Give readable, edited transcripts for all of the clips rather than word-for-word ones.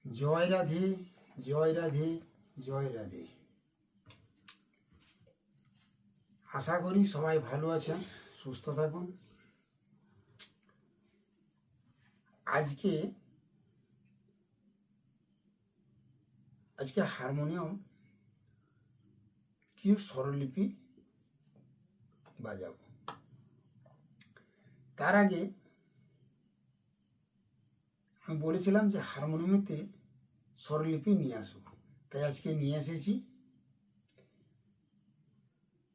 জয় রাধে, জয় রাধে, জয় রাধে। আশা করি সবাই ভালো আছেন, সুস্থ থাকুন। আজকে হারমোনিয়াম কিছু স্বরলিপি বাজাবো। তার আগে আমি বলেছিলাম যে হারমোনিয়ামেতে স্বরলিপি নিয়ে আসবো, তাই আজকে নিয়ে এসেছি।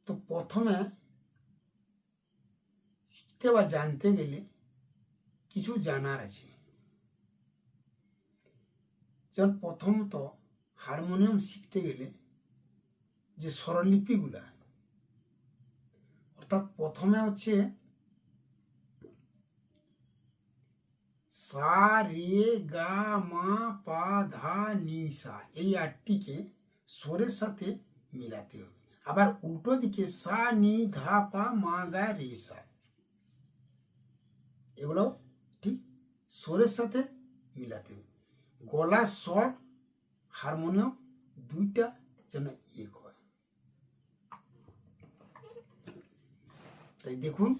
তো প্রথমে শিখতে বা জানতে গেলে কিছু জানার আছে। যেমন প্রথমত হারমোনিয়াম শিখতে গেলে যে স্বরলিপিগুলা, অর্থাৎ প্রথমে হচ্ছে সা রে গা মা পা ধা নি সা, এই আটটিকে স্বরের সাথে মিলাতে হবে। আবার উল্টো দিকে সা নি ধা পা মা গা রে সা, এগুলো ঠিক স্বরের সাথে মিলাতে হবে। গলার স্বর হারমোনিয়াম দুইটা যেন এক হয়। তাই দেখুন,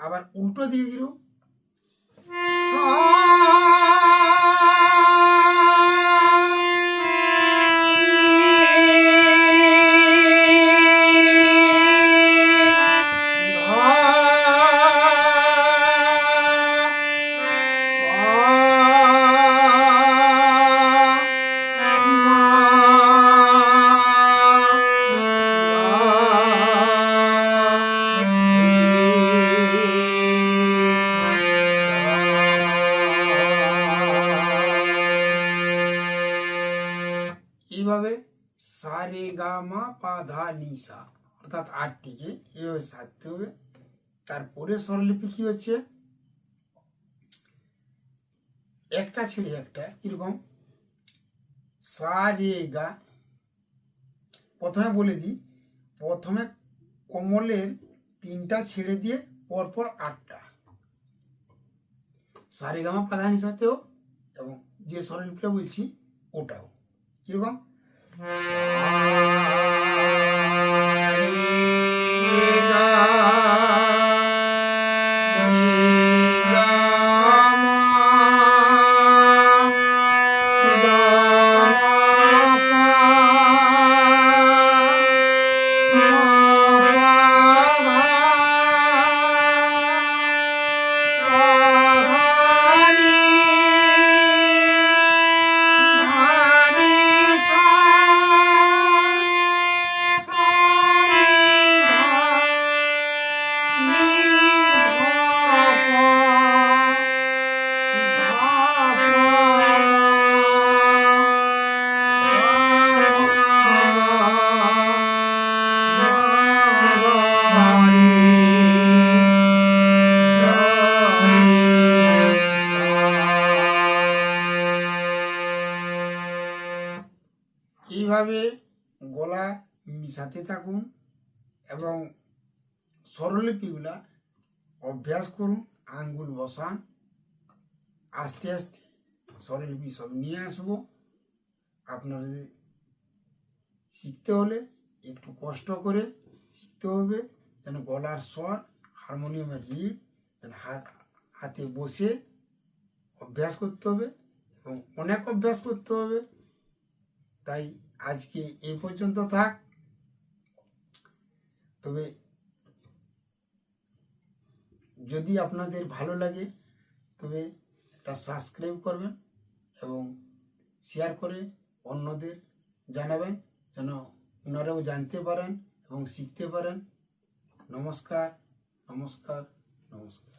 আবার উল্টো দিকে গিরো এইভাবে সা রে গা মা পা ধা নি সা, অর্থাৎ আটটিকে এইভাবে সাধতে হবে। তারপরে স্বরলিপি কি হচ্ছে, একটা ছেড়ে একটা, কিরকম সা রে গা। প্রথমে বলে দিই, প্রথমে কোমলের তিনটা ছেড়ে দিয়ে পরপর আটটা, সা রে গা মা পা ধা নি সাতেও, এবং যে স্বরলিপিটা বলছি ওটাও কিরকম এইভাবে গলা মিশাতে থাকুন এবং স্বরলিপিগুলা অভ্যাস করুন, আঙ্গুল বসান, আস্তে আস্তে স্বরলিপি সব নিয়ে আসবো। আপনাদের শিখতে হলে একটু কষ্ট করে শিখতে হবে, যেন গলার স্বর, হারমোনিয়ামের রিড যেন হাতে বসে অভ্যাস করতে হবে এবং অনেক অভ্যাস করতে হবে। তাই আজকে এই পর্যন্ত থাক। তবে যদি আপনাদের ভালো লাগে তবে একটা সাবস্ক্রাইব করবেন এবং শেয়ার করে অন্যদের জানাবেন, যেন ওনারাও জানতে পারেন এবং শিখতে পারেন। নমস্কার, নমস্কার, নমস্কার।